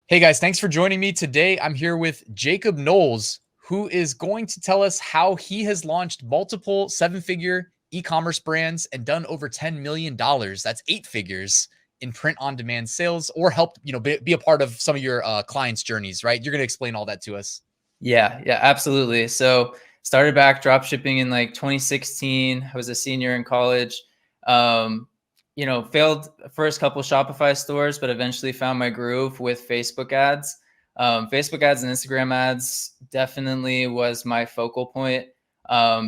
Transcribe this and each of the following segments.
Hey guys, thanks for joining me today. I'm here with Jacob Knowles, who is going to tell us how he has launched multiple seven-figure e-commerce brands and done over $10 million. That's eight figures in print-on-demand sales, or helped, be a part of some of your clients' journeys, right? You're going to explain all that to us. Yeah, absolutely. So started back drop shipping in like 2016. I was a senior in college. Failed first couple Shopify stores, but eventually found my groove with Facebook ads. Facebook ads and Instagram ads definitely was my focal point.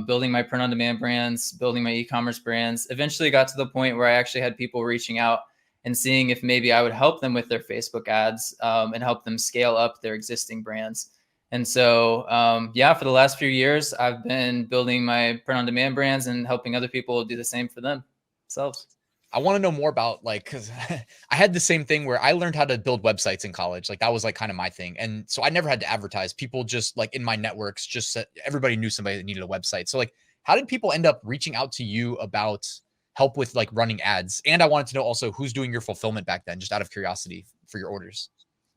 Building my print on demand brands, building my e-commerce brands. Eventually got to the point where I actually had people reaching out and seeing if maybe I would help them with their Facebook ads and help them scale up their existing brands. And so, for the last few years, I've been building my print-on-demand brands and helping other people do the same for themselves. I want to know more about because I had the same thing where I learned how to build websites in college. Like that was like kind of my thing. And so I never had to advertise. People just like in my networks, just said, everybody knew somebody that needed a website. So like, how did people end up reaching out to you about help with like running ads? And I wanted to know also who's doing your fulfillment back then, just out of curiosity for your orders.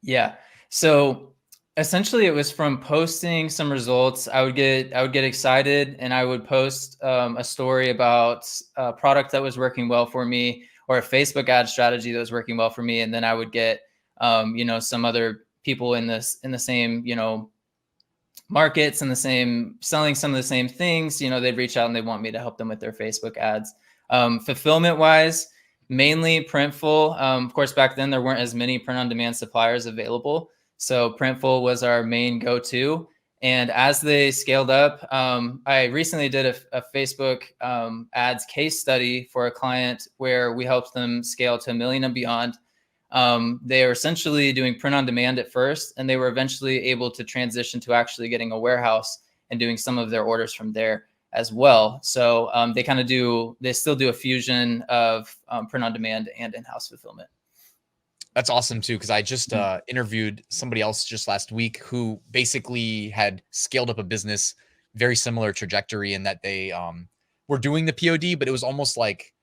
Yeah. So essentially it was from posting some results. I would get excited and I would post a story about a product that was working well for me, or a Facebook ad strategy that was working well for me. And then I would get, some other people in the same, markets and selling some of the same things, they'd reach out and they want me to help them with their Facebook ads. Fulfillment wise, mainly Printful. Of course, back then there weren't as many print on demand suppliers available. So Printful was our main go-to. And as they scaled up, I recently did a Facebook ads case study for a client where we helped them scale to 1 million and beyond. They were essentially doing print on demand at first, and they were eventually able to transition to actually getting a warehouse and doing some of their orders from there as well. So they still do a fusion of print on demand and in-house fulfillment. That's awesome too, because I just interviewed somebody else just last week who basically had scaled up a business, very similar trajectory in that they were doing the POD, but it was almost like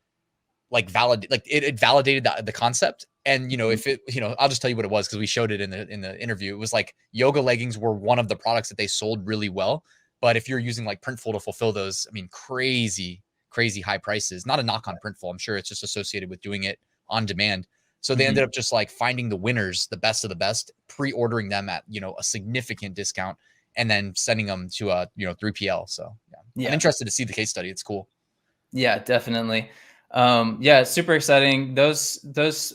it validated the concept. And if it, I'll just tell you what it was because we showed it in the interview. It was like yoga leggings were one of the products that they sold really well. But if you're using like Printful to fulfill those, I mean, crazy high prices. Not a knock on Printful. I'm sure it's just associated with doing it on demand. So they ended up just like finding the winners, the best of the best, pre-ordering them at, a significant discount, and then sending them to a, 3PL. So yeah. I'm interested to see the case study. It's cool. Yeah, definitely. It's super exciting. Those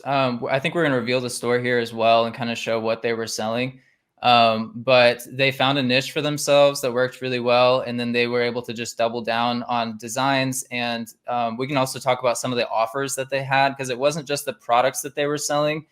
I think we're going to reveal the store here as well and kind of show what they were selling. But they found a niche for themselves that worked really well. And then they were able to just double down on designs. And we can also talk about some of the offers that they had, because it wasn't just the products that they were selling.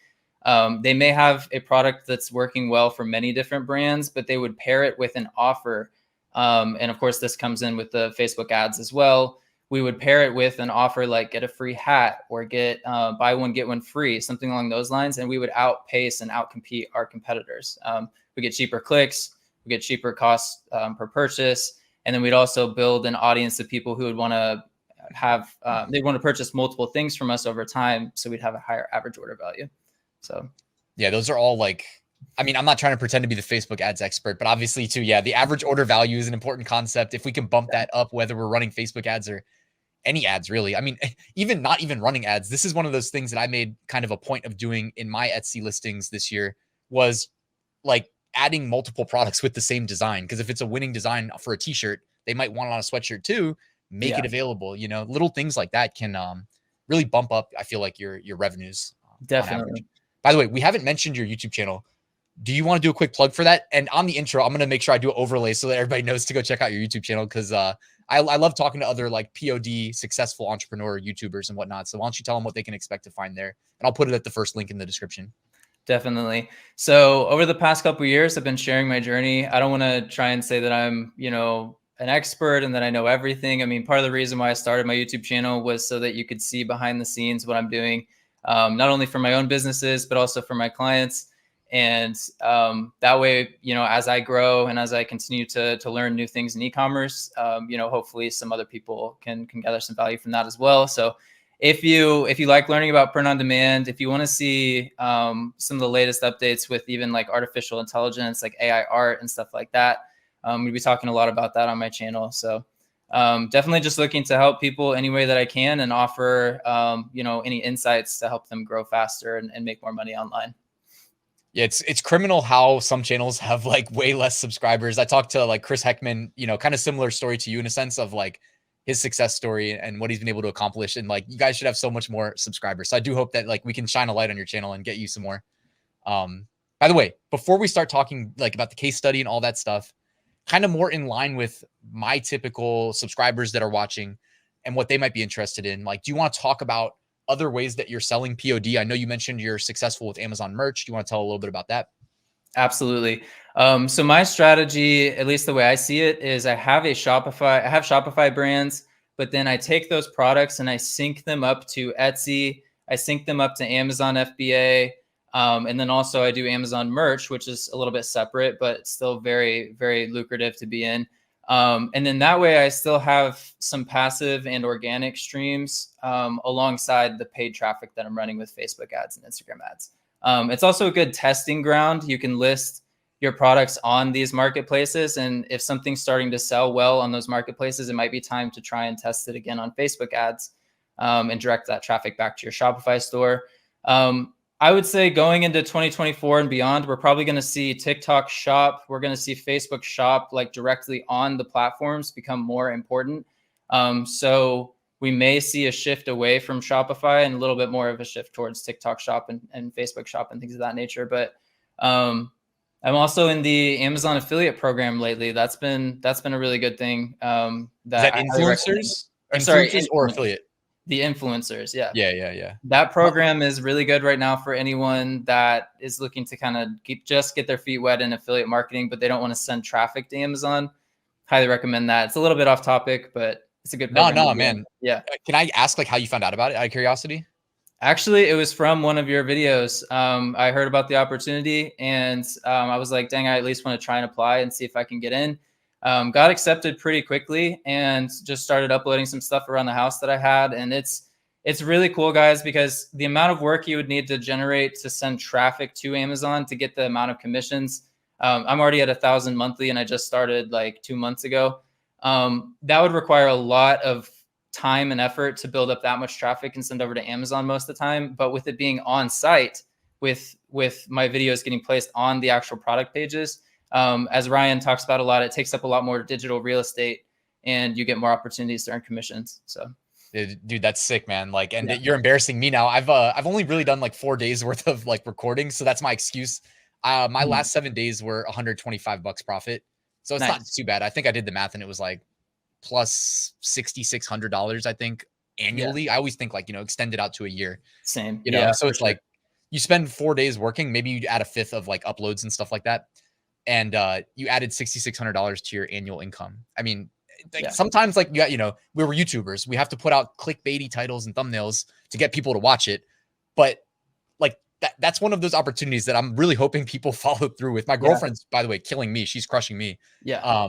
They may have a product that's working well for many different brands, but they would pair it with an offer. And of course, this comes in with the Facebook ads as well. We would pair it with an offer like get a free hat or get buy one, get one free, something along those lines. And we would outpace and outcompete our competitors. We get cheaper clicks, we get cheaper costs per purchase. And then we'd also build an audience of people who would want to have, they'd want to purchase multiple things from us over time. So we'd have a higher average order value. So yeah, those are all like, I mean, I'm not trying to pretend to be the Facebook ads expert, but obviously too, yeah, the average order value is an important concept. If we can bump that up, whether we're running Facebook ads or any ads really. I mean, not even running ads. This is one of those things that I made kind of a point of doing in my Etsy listings this year, was like adding multiple products with the same design. Because if it's a winning design for a t-shirt, they might want it on a sweatshirt too. Make it available. Little things like that can really bump up, I feel like, your revenues. Definitely. By the way, we haven't mentioned your YouTube channel. Do you want to do a quick plug for that? And on the intro, I'm going to make sure I do an overlay so that everybody knows to go check out your YouTube channel, because I love talking to other like POD successful entrepreneur YouTubers and whatnot. So why don't you tell them what they can expect to find there? And I'll put it at the first link in the description. Definitely. So over the past couple of years, I've been sharing my journey. I don't want to try and say that I'm, an expert and that I know everything. I mean, part of the reason why I started my YouTube channel was so that you could see behind the scenes what I'm doing, not only for my own businesses, but also for my clients. And that way, as I grow and as I continue to learn new things in e-commerce, hopefully some other people can gather some value from that as well. So if you like learning about print on demand, if you want to see some of the latest updates with even like artificial intelligence, like AI art and stuff like that, we'll be talking a lot about that on my channel. So definitely just looking to help people any way that I can and offer, any insights to help them grow faster and make more money online. Yeah, it's criminal how some channels have like way less subscribers. I talked to like Chris Heckman, kind of similar story to you in a sense of like his success story and what he's been able to accomplish. And like, you guys should have so much more subscribers. So I do hope that like we can shine a light on your channel and get you some more. By the way, before we start talking like about the case study and all that stuff, kind of more in line with my typical subscribers that are watching and what they might be interested in, like, do you want to talk about other ways that you're selling POD? I know you mentioned you're successful with Amazon merch. Do you want to tell a little bit about that? Absolutely. So my strategy, at least the way I see it, is I have Shopify brands, but then I take those products and I sync them up to Etsy. I sync them up to Amazon FBA. And then also I do Amazon merch, which is a little bit separate, but still very, very lucrative to be in. And then that way I still have some passive and organic streams alongside the paid traffic that I'm running with Facebook ads and Instagram ads. It's also a good testing ground. You can list your products on these marketplaces. And if something's starting to sell well on those marketplaces, it might be time to try and test it again on Facebook ads and direct that traffic back to your Shopify store. I would say going into 2024 and beyond, we're probably going to see TikTok Shop. We're going to see Facebook Shop like directly on the platforms become more important. So we may see a shift away from Shopify and a little bit more of a shift towards TikTok Shop and Facebook Shop and things of that nature. But I'm also in the Amazon affiliate program lately. That's been a really good thing. Is that influencers? Influencers or affiliate? The influencers, yeah. Yeah. That program is really good right now for anyone that is looking to kind of get their feet wet in affiliate marketing, but they don't want to send traffic to Amazon. Highly recommend that. It's a little bit off topic, but it's a good program. No, man. Yeah. Can I ask like how you found out about it out of curiosity? Actually, it was from one of your videos. I heard about the opportunity and I was like, dang, I at least want to try and apply and see if I can get in. Got accepted pretty quickly and just started uploading some stuff around the house that I had. And it's really cool, guys, because the amount of work you would need to generate to send traffic to Amazon to get the amount of commissions. I'm already at 1,000 monthly and I just started like 2 months ago. That would require a lot of time and effort to build up that much traffic and send over to Amazon most of the time. But with it being on site, with my videos getting placed on the actual product pages, as Ryan talks about a lot, it takes up a lot more digital real estate and you get more opportunities to earn commissions. So dude, that's sick, man. Like, and you're embarrassing me now. I've only really done like 4 days worth of like recording. So that's my excuse. My last 7 days were $125 profit. So it's not too bad. I think I did the math and it was like plus $6,600, I think, annually. I always think like, extend it out to a year. Same. So it's like you spend 4 days working, maybe you add a fifth of like uploads and stuff like that. And you added $6,600 to your annual income. I mean, sometimes like, we were YouTubers. We have to put out clickbaity titles and thumbnails to get people to watch it. But like that's one of those opportunities that I'm really hoping people follow through with. My girlfriend's, by the way, killing me. She's crushing me. Yeah.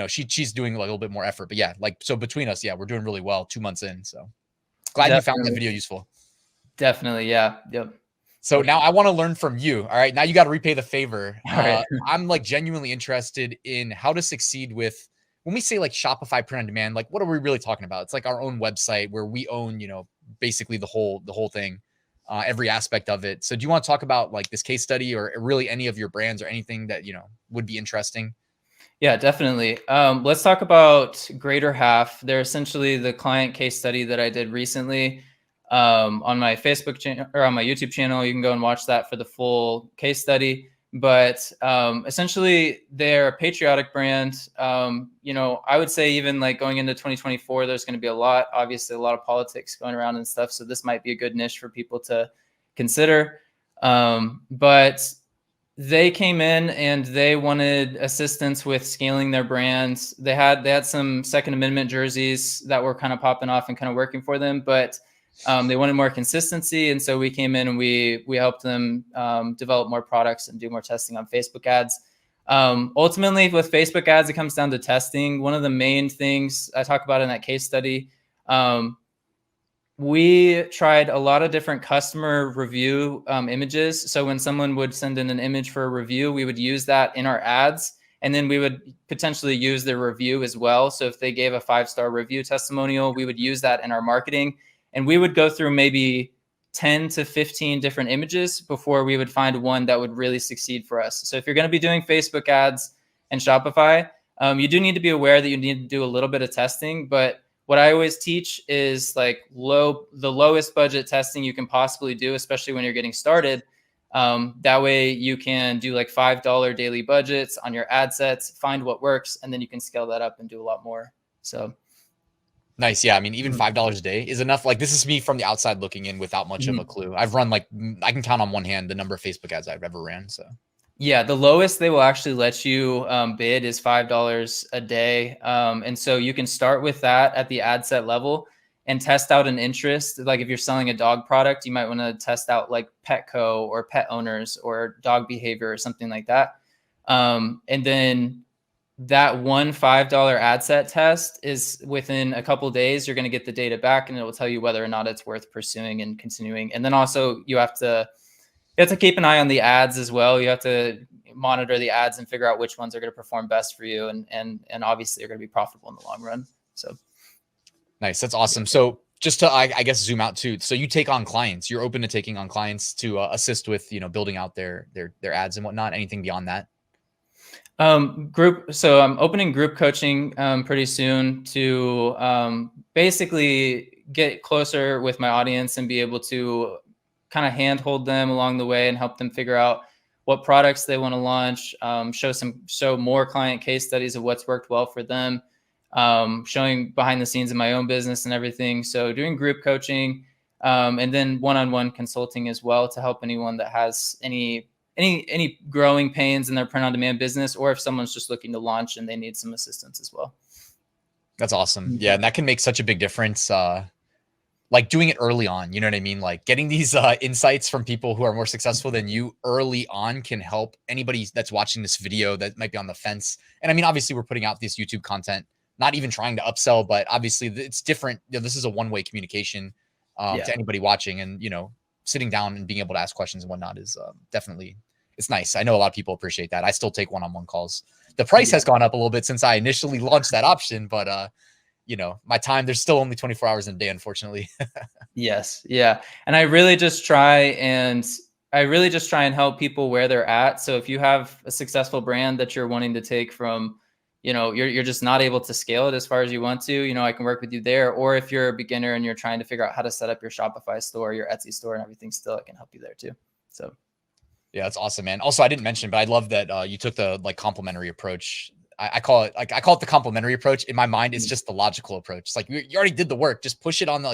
She's doing a little bit more effort, but yeah, like, so between us, we're doing really well 2 months in. So glad you found that video useful. Definitely. Yeah. Yep. So now I want to learn from you. All right. Now you got to repay the favor. All right. I'm like genuinely interested in how to succeed with, when we say like Shopify print on demand, like what are we really talking about? It's like our own website where we own, basically the whole thing, every aspect of it. So do you want to talk about like this case study or really any of your brands or anything that, would be interesting? Yeah, definitely. Let's talk about Greater Half. They're essentially the client case study that I did recently. On my Facebook channel or on my YouTube channel, you can go and watch that for the full case study. But essentially, they're a patriotic brand. I would say even like going into 2024, there's going to be obviously a lot of politics going around and stuff. So this might be a good niche for people to consider. But they came in and they wanted assistance with scaling their brands. They had some Second Amendment jerseys that were kind of popping off and kind of working for them, but they wanted more consistency. And so we came in and we helped them develop more products and do more testing on Facebook ads. Ultimately, with Facebook ads, it comes down to testing. One of the main things I talk about in that case study We tried a lot of different customer review images. So when someone would send in an image for a review, we would use that in our ads. And then we would potentially use their review as well. So if they gave a 5-star review testimonial, we would use that in our marketing. And we would go through maybe 10 to 15 different images before we would find one that would really succeed for us. So if you're going to be doing Facebook ads and Shopify, you do need to be aware that you need to do a little bit of testing. But what I always teach is like the lowest budget testing you can possibly do, especially when you're getting started. That way you can do like $5 daily budgets on your ad sets, find what works, and then you can scale that up and do a lot more. So nice. Yeah. I mean, even $5 a day is enough. Like, this is me from the outside looking in without much of a clue. I've run like, I can count on one hand the number of Facebook ads I've ever ran. So yeah, the lowest they will actually let you bid is $5 a day. And so you can start with that at the ad set level and test out an interest. Like if you're selling a dog product, you might want to test out like Petco or pet owners or dog behavior or something like that. And then that one $5 ad set test is within a couple of days, you're going to get the data back and it will tell you whether or not it's worth pursuing and continuing. And then also you have to keep an eye on the ads as well. You have to monitor the ads and figure out which ones are going to perform best for you. And obviously you're going to be profitable in the long run. So nice. That's awesome. So just to, I guess, zoom out too. So you take on clients, you're open to taking on clients to assist with, building out their ads and whatnot. Anything beyond that? So I'm opening group coaching pretty soon to basically get closer with my audience and be able to kind of handhold them along the way and help them figure out what products they want to launch, show more client case studies of what's worked well for them, showing behind the scenes in my own business and everything. So doing group coaching and then one-on-one consulting as well to help anyone that has any growing pains in their print-on-demand business, or if someone's just looking to launch and they need some assistance as well. That's awesome. Yeah, and that can make such a big difference. Like doing it early on, you know what I mean? Like getting these insights from people who are more successful than you early on can help anybody that's watching this video that might be on the fence. And I mean, obviously we're putting out this YouTube content, not even trying to upsell, but obviously it's different. This is a one-way communication to anybody watching, and, sitting down and being able to ask questions and whatnot is definitely, it's nice. I know a lot of people appreciate that. I still take one-on-one calls. The price has gone up a little bit since I initially launched that option, but my time, there's still only 24 hours in a day, unfortunately. Yes. Yeah. And I really just try and help people where they're at. So if you have a successful brand that you're wanting to take from, you're just not able to scale it as far as you want to, I can work with you there. Or if you're a beginner and you're trying to figure out how to set up your Shopify store, your Etsy store and everything still, I can help you there too. So. Yeah, that's awesome, man. Also, I didn't mention, but I love that you took the complementary approach. I call it the complementary approach. In my mind, it's just the logical approach. It's like you already did the work. Just push it on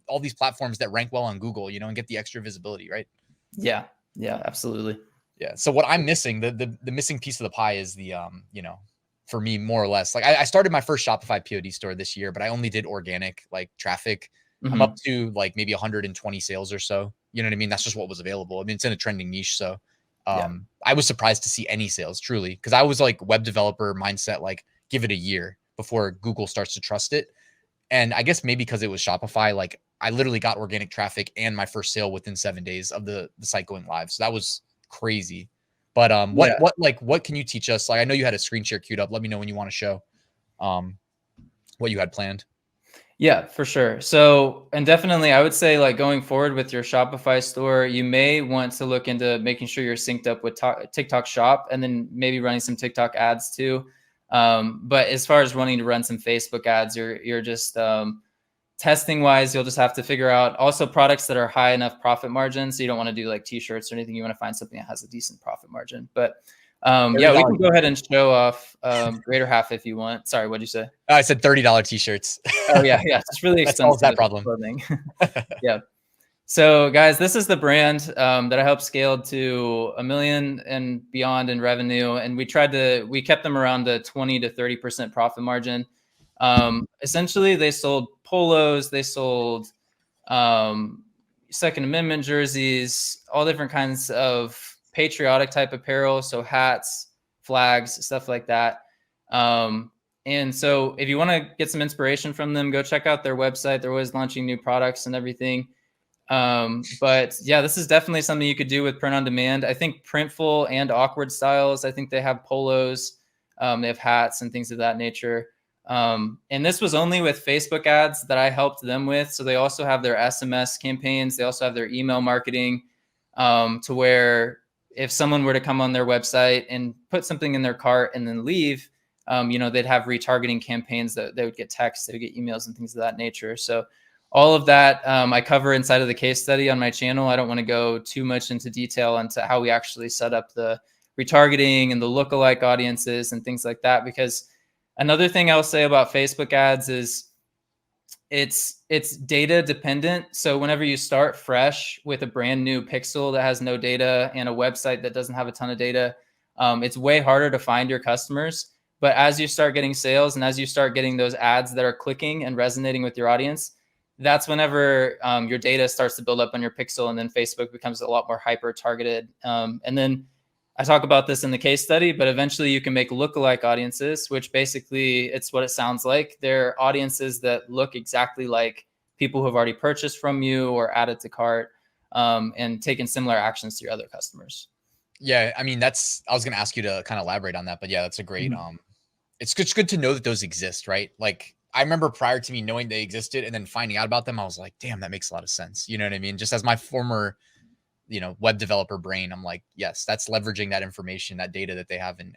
all these platforms that rank well on Google, and get the extra visibility, right? Yeah. Yeah, absolutely. Yeah. So what I'm missing, the missing piece of the pie is the for me, more or less, like I started my first Shopify POD store this year, but I only did organic traffic. Mm-hmm. I'm up to maybe 120 sales or so. You know what I mean? That's just what was available. I mean, it's in a trending niche, so. I was surprised to see any sales, truly, because I was web developer mindset, give it a year before Google starts to trust it. And I guess maybe because it was Shopify, I literally got organic traffic and my first sale within 7 days of the site going live. So that was crazy. But what can you teach us? I know you had a screen share queued up. Let me know when you want to show what you had planned. Yeah, for sure. So, and definitely I would say going forward with your Shopify store, you may want to look into making sure you're synced up with TikTok Shop and then maybe running some TikTok ads too. But as far as wanting to run some Facebook ads, you're just testing wise, you'll just have to figure out also products that are high enough profit margin. So you don't want to do t-shirts or anything. You want to find something that has a decent profit margin. But yeah, we can go ahead and show off greater half if you want. Sorry, what'd you say? I said $30 t-shirts. Oh yeah. It's really expensive. That's that problem. Clothing. Yeah. So guys, this is the brand that I helped scale to 1 million and beyond in revenue. And we kept them around the 20 to 30% profit margin. Essentially they sold polos, they sold Second Amendment jerseys, all different kinds of patriotic type apparel. So hats, flags, stuff like that. And so if you want to get some inspiration from them, go check out their website. They're always launching new products and everything. But yeah, this is definitely something you could do with print on demand. I think Printful and Awkward Styles, I think they have polos, they have hats and things of that nature. And this was only with Facebook ads that I helped them with. So they also have their SMS campaigns. They also have their email marketing, to where if someone were to come on their website and put something in their cart and then leave, they'd have retargeting campaigns that they would get texts, they would get emails and things of that nature. So all of that I cover inside of the case study on my channel. I don't want to go too much into detail into how we actually set up the retargeting and the lookalike audiences and things like that, because another thing I'll say about Facebook ads is it's data dependent. So whenever you start fresh with a brand new pixel that has no data and a website that doesn't have a ton of data, it's way harder to find your customers. But as you start getting sales and as you start getting those ads that are clicking and resonating with your audience, that's whenever your data starts to build up on your pixel, and then Facebook becomes a lot more hyper targeted. And then I talk about this in the case study, but eventually you can make lookalike audiences, which basically it's what it sounds like. They're audiences that look exactly like people who have already purchased from you or added to cart, and taken similar actions to your other customers. Yeah, I mean, I was going to ask you to kind of elaborate on that, but yeah, that's a great, it's good to know that those exist, right? Like, I remember prior to me knowing they existed and then finding out about them, I was like, damn, that makes a lot of sense. You know what I mean? Just as my former, web developer brain, I'm like, yes, that's leveraging that information, that data that they have, and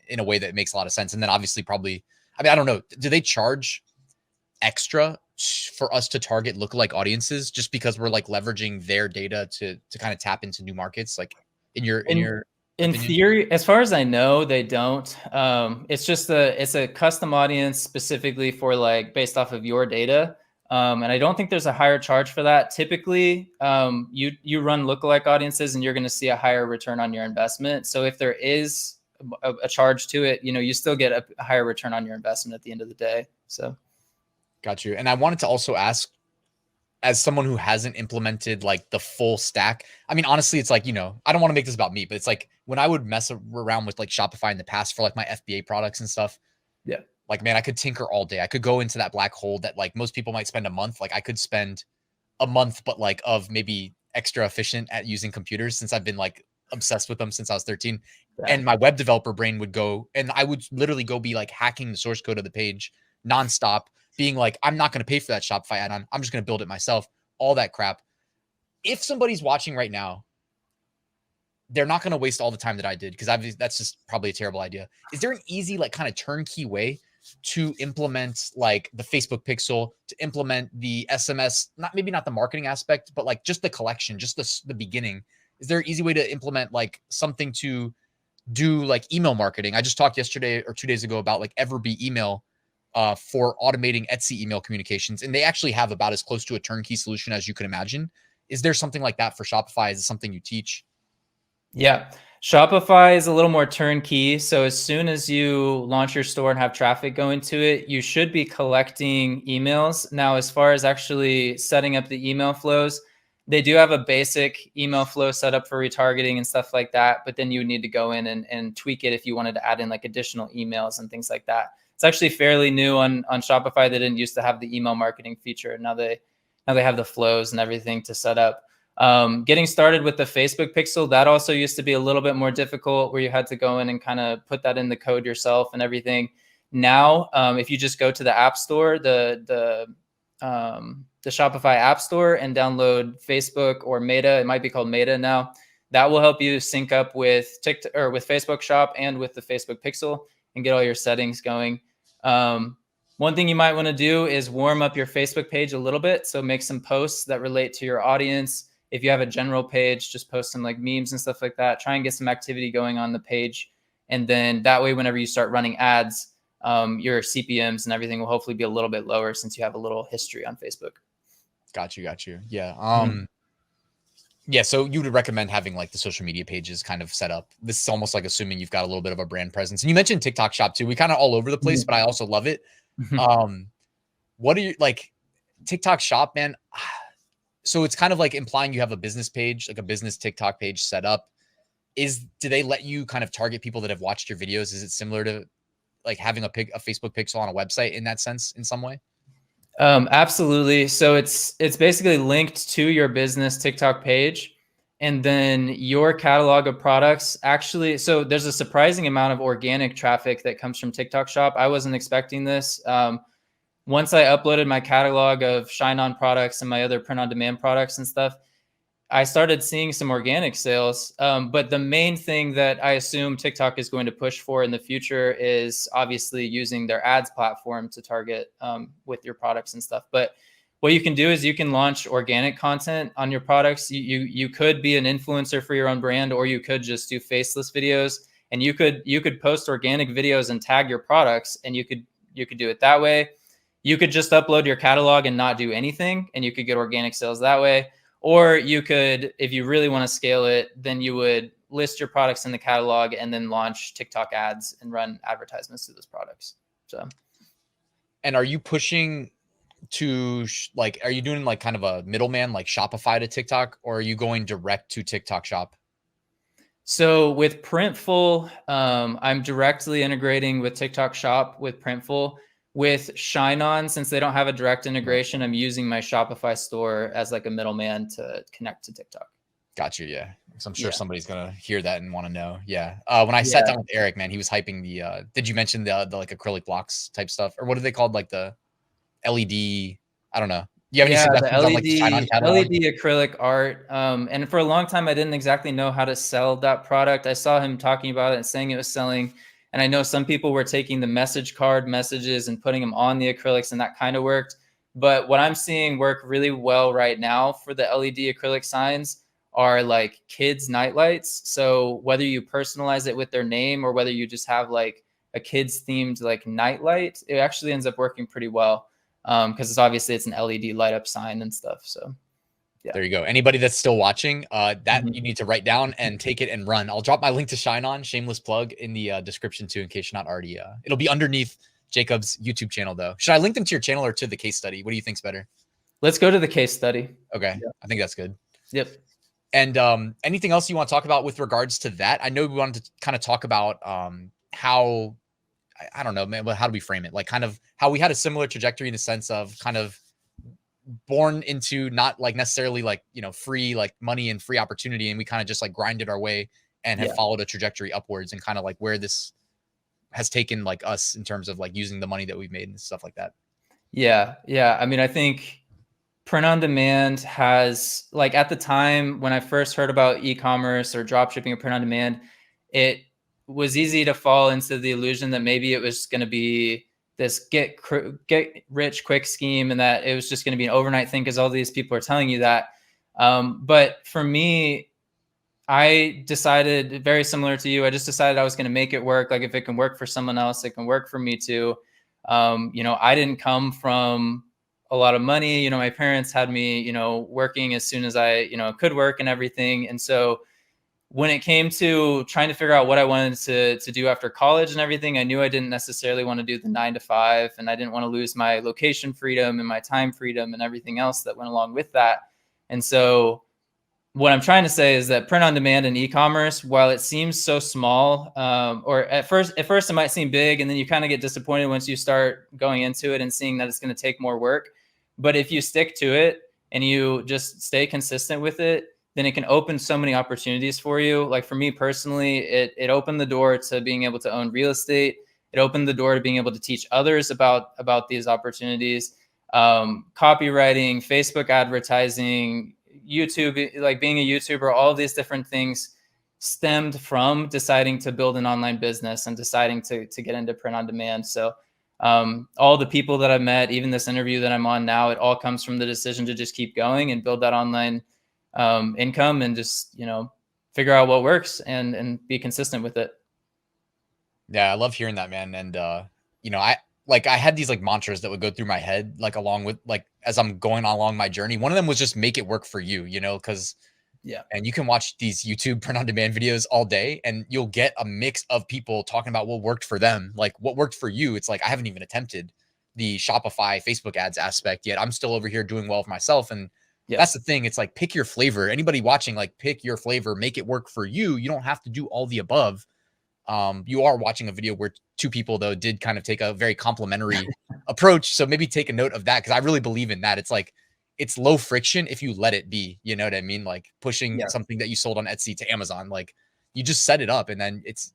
in a way that makes a lot of sense. And then obviously probably, I mean, I don't know, do they charge extra for us to target lookalike audiences just because we're like leveraging their data to kind of tap into new markets? Like in your in theory, as far as I know, they don't. It's just it's a custom audience specifically for like based off of your data. And I don't think there's a higher charge for that. Typically, you run lookalike audiences and you're going to see a higher return on your investment. So if there is a charge to it, you still get a higher return on your investment at the end of the day. So, got you. And I wanted to also ask, as someone who hasn't implemented like the full stack, I mean, honestly, it's like, I don't want to make this about me, but it's like when I would mess around with like Shopify in the past for like my FBA products and stuff. Yeah. Like, man, I could tinker all day. I could go into that black hole that like most people might spend a month. Like I could spend a month, but like of maybe extra efficient at using computers, since I've been like obsessed with them since I was 13. Yeah. And my web developer brain would go, and I would literally go be like hacking the source code of the page nonstop, being like, I'm not going to pay for that Shopify add-on. I'm just going to build it myself, all that crap. If somebody's watching right now, they're not going to waste all the time that I did, because that's just probably a terrible idea. Is there an easy, like, kind of turnkey way to implement like the Facebook pixel, to implement the SMS, maybe not the marketing aspect, but like just the collection, just the beginning? Is there an easy way to implement like something to do like email marketing? I just talked yesterday or 2 days ago about like Everbee email, for automating Etsy email communications. And they actually have about as close to a turnkey solution as you can imagine. Is there something like that for Shopify? Is it something you teach? Yeah. Shopify is a little more turnkey. So as soon as you launch your store and have traffic going to it, you should be collecting emails. Now, as far as actually setting up the email flows, they do have a basic email flow set up for retargeting and stuff like that. But then you would need to go in and tweak it if you wanted to add in like additional emails and things like that. It's actually fairly new on Shopify. They didn't used to have the email marketing feature. Now they have the flows and everything to set up. Getting started with the Facebook pixel, that also used to be a little bit more difficult, where you had to go in and kind of put that in the code yourself and everything. Now, if you just go to the App Store, the Shopify App Store, and download Facebook or Meta, it might be called Meta now, that will help you sync up with TikTok or with Facebook Shop and with the Facebook pixel and get all your settings going. One thing you might want to do is warm up your Facebook page a little bit. So make some posts that relate to your audience. If you have a general page, just post some like memes and stuff like that. Try and get some activity going on the page. And then that way, whenever you start running ads, your CPMs and everything will hopefully be a little bit lower, since you have a little history on Facebook. Got you. Yeah. Yeah. So you would recommend having like the social media pages kind of set up. This is almost like assuming you've got a little bit of a brand presence. And you mentioned TikTok Shop too. We kind of all over the place, but I also love it. What are you like TikTok Shop, man? So it's kind of like implying you have a business page, like a business TikTok page set up. Do they let you kind of target people that have watched your videos? Is it similar to like having a Facebook pixel on a website in that sense in some way? Absolutely. So it's basically linked to your business TikTok page, and then your catalog of products. Actually, so there's a surprising amount of organic traffic that comes from TikTok Shop. I wasn't expecting this. Once I uploaded my catalog of Shine On products and my other print on demand products and stuff, I started seeing some organic sales. But the main thing that I assume TikTok is going to push for in the future is obviously using their ads platform to target with your products and stuff. But what you can do is you can launch organic content on your products. You could be an influencer for your own brand, or you could just do faceless videos, and you could post organic videos and tag your products, and you could do it that way. You could just upload your catalog and not do anything, and you could get organic sales that way. Or you could, if you really want to scale it, then you would list your products in the catalog and then launch TikTok ads and run advertisements to those products. So, and are you pushing to like, are you doing like kind of a middleman like Shopify to TikTok, or are you going direct to TikTok Shop? So with Printful, I'm directly integrating with TikTok Shop with Printful. With Shine On, since they don't have a direct integration, I'm using my Shopify store as like a middleman to connect to TikTok. Got you. Yeah. So I'm sure somebody's going to hear that and want to know. Yeah. When I sat down with Eric, man, he was hyping the, did you mention the like acrylic blocks type stuff, or what are they called? Like the LED, I don't know. You have any suggestions the LED, on like the Shine On catalog? LED acrylic art. And for a long time, I didn't exactly know how to sell that product. I saw him talking about it and saying it was selling. And I know some people were taking the message card messages and putting them on the acrylics, and that kind of worked. But what I'm seeing work really well right now for the LED acrylic signs are like kids' nightlights. So whether you personalize it with their name or whether you just have like a kids themed like nightlight, it actually ends up working pretty well. Because it's an LED light up sign and stuff. So yeah. There you go. Anybody that's still watching, you need to write down and take it and run. I'll drop my link to Shine On, shameless plug, in the description too, in case you're not already. It'll be underneath Jacob's YouTube channel though. Should I link them to your channel or to the case study? What do you think's better? Let's go to the case study. Okay, yeah. I think that's good. Yep. And anything else you want to talk about with regards to that? I know we wanted to kind of talk about how, I don't know, man, but how do we frame it? Like kind of how we had a similar trajectory in the sense of kind of born into not like necessarily like, you know, free like money and free opportunity. And we kind of just like grinded our way and have followed a trajectory upwards, and kind of like where this has taken like us in terms of like using the money that we've made and stuff like that. Yeah. Yeah. I mean, I think print on demand has, like, at the time when I first heard about e-commerce or drop shipping or print on demand, it was easy to fall into the illusion that maybe it was going to be this get rich quick scheme, and that it was just going to be an overnight thing because all these people are telling you that. But for me, I decided, very similar to you, I just decided I was going to make it work. Like if it can work for someone else, it can work for me too. You know, I didn't come from a lot of money. You know, my parents had me, you know, working as soon as I, you know, could work and everything. And so when it came to trying to figure out what I wanted to do after college and everything, I knew I didn't necessarily want to do the 9 to 5, and I didn't want to lose my location freedom and my time freedom and everything else that went along with that. And so what I'm trying to say is that print on demand and e-commerce, while it seems so small, or at first it might seem big, and then you kind of get disappointed once you start going into it and seeing that it's going to take more work. But if you stick to it and you just stay consistent with it, then it can open so many opportunities for you. Like for me personally, it opened the door to being able to own real estate. It opened the door to being able to teach others about these opportunities. Copywriting, Facebook advertising, YouTube, like being a YouTuber, all of these different things stemmed from deciding to build an online business and deciding to get into print on demand. So all the people that I've met, even this interview that I'm on now, it all comes from the decision to just keep going and build that online income and just, you know, figure out what works and be consistent with it. Yeah, I love hearing that, man. And you know, I had these like mantras that would go through my head, like along with like as I'm going along my journey. One of them was just make it work for you, you know, because and you can watch these YouTube print on demand videos all day and you'll get a mix of people talking about what worked for them, like what worked for you. It's like I haven't even attempted the Shopify Facebook ads aspect yet. I'm still over here doing well for myself. And that's the thing. It's like pick your flavor. Anybody watching, like pick your flavor, make it work for you. You don't have to do all the above. You are watching a video where two people though did kind of take a very complimentary approach. So maybe take a note of that, because I really believe in that. It's like, it's low friction if you let it be. You know what I mean? Like pushing something that you sold on Etsy to Amazon, like you just set it up and then it's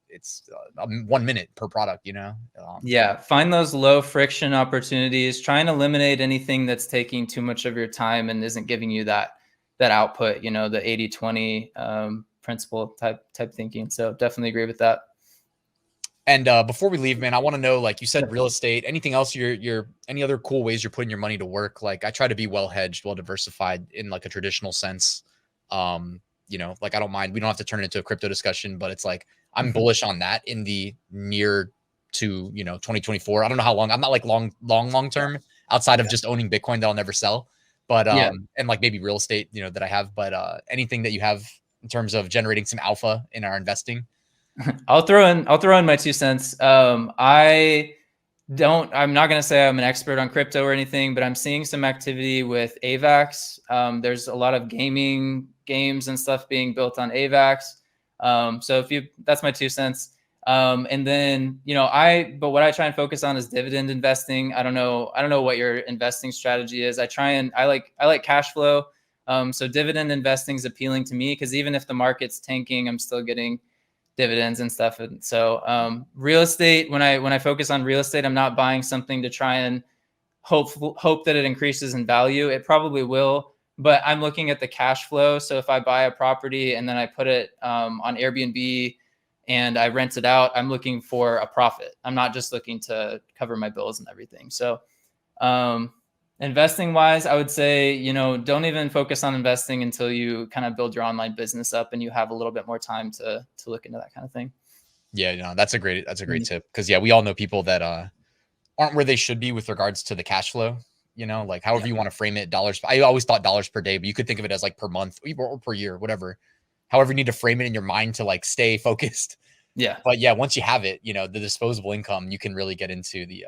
1 minute per product, you know? Yeah, find those low friction opportunities. Try and eliminate anything that's taking too much of your time and isn't giving you that output, you know, the 80-20 principle type thinking. So definitely agree with that. And before we leave, man, I want to know, like you said, real estate, anything else you're any other cool ways you're putting your money to work? Like I try to be well hedged, well diversified in like a traditional sense. You know, like I don't mind, we don't have to turn it into a crypto discussion, but it's like I'm bullish on that in the near to, you know, 2024. I don't know how long. I'm not like long term outside of just owning Bitcoin that I'll never sell. But and like maybe real estate, you know, that I have, but anything that you have in terms of generating some alpha in our investing. I'll throw in my 2 cents. I'm not going to say I'm an expert on crypto or anything, but I'm seeing some activity with AVAX. There's a lot of games and stuff being built on AVAX. So that's my 2 cents. And then, you know, but what I try and focus on is dividend investing. I don't know what your investing strategy is. I like cash flow. So dividend investing is appealing to me because even if the market's tanking, I'm still getting dividends and stuff. And so real estate, when I focus on real estate, I'm not buying something to try and hope that it increases in value. It probably will, but I'm looking at the cash flow. So if I buy a property and then I put it on Airbnb and I rent it out, I'm looking for a profit. I'm not just looking to cover my bills and everything. So investing wise, I would say, you know, don't even focus on investing until you kind of build your online business up and you have a little bit more time to look into that kind of thing. Yeah, no, that's a great tip. Cause yeah, we all know people that aren't where they should be with regards to the cash flow, you know, like however you want to frame it, dollars. I always thought dollars per day, but you could think of it as like per month or per year, whatever. However you need to frame it in your mind to like stay focused. Yeah. But yeah, once you have it, you know, the disposable income, you can really get into the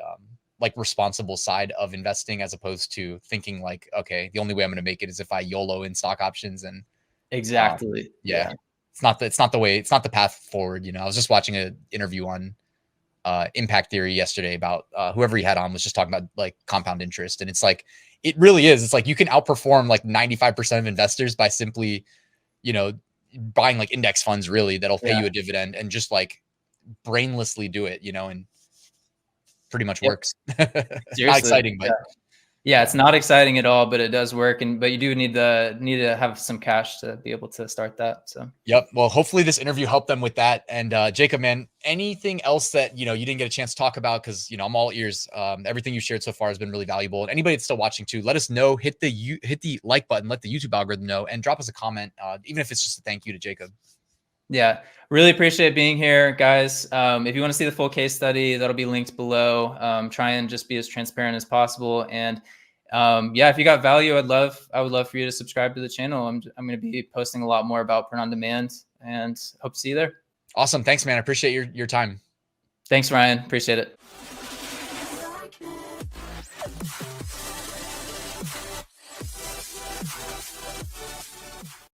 like responsible side of investing, as opposed to thinking like, okay, the only way I'm going to make it is if I YOLO in stock options. And exactly. Yeah. It's not the path forward. You know, I was just watching an interview on impact theory yesterday about whoever he had on was just talking about like compound interest. And it's like, it really is. It's like you can outperform like 95% of investors by simply, you know, buying like index funds really that'll pay you a dividend and just like brainlessly do it, you know, and pretty much works. Not exciting, but yeah, it's not exciting at all, but it does work. But you do need to have some cash to be able to start that. So yep. Well, hopefully this interview helped them with that. And Jacob, man, anything else that, you know, you didn't get a chance to talk about? Cause you know, I'm all ears. Everything you shared so far has been really valuable. And anybody that's still watching too, let us know, hit the like button, let the YouTube algorithm know, and drop us a comment, even if it's just a thank you to Jacob. Yeah, really appreciate being here, guys. If you want to see the full case study, that'll be linked below. Try and just be as transparent as possible. And yeah, if you got value, I would love for you to subscribe to the channel. I'm going to be posting a lot more about print on demand, and hope to see you there. Awesome. Thanks, man. I appreciate your time. Thanks, Ryan. Appreciate it.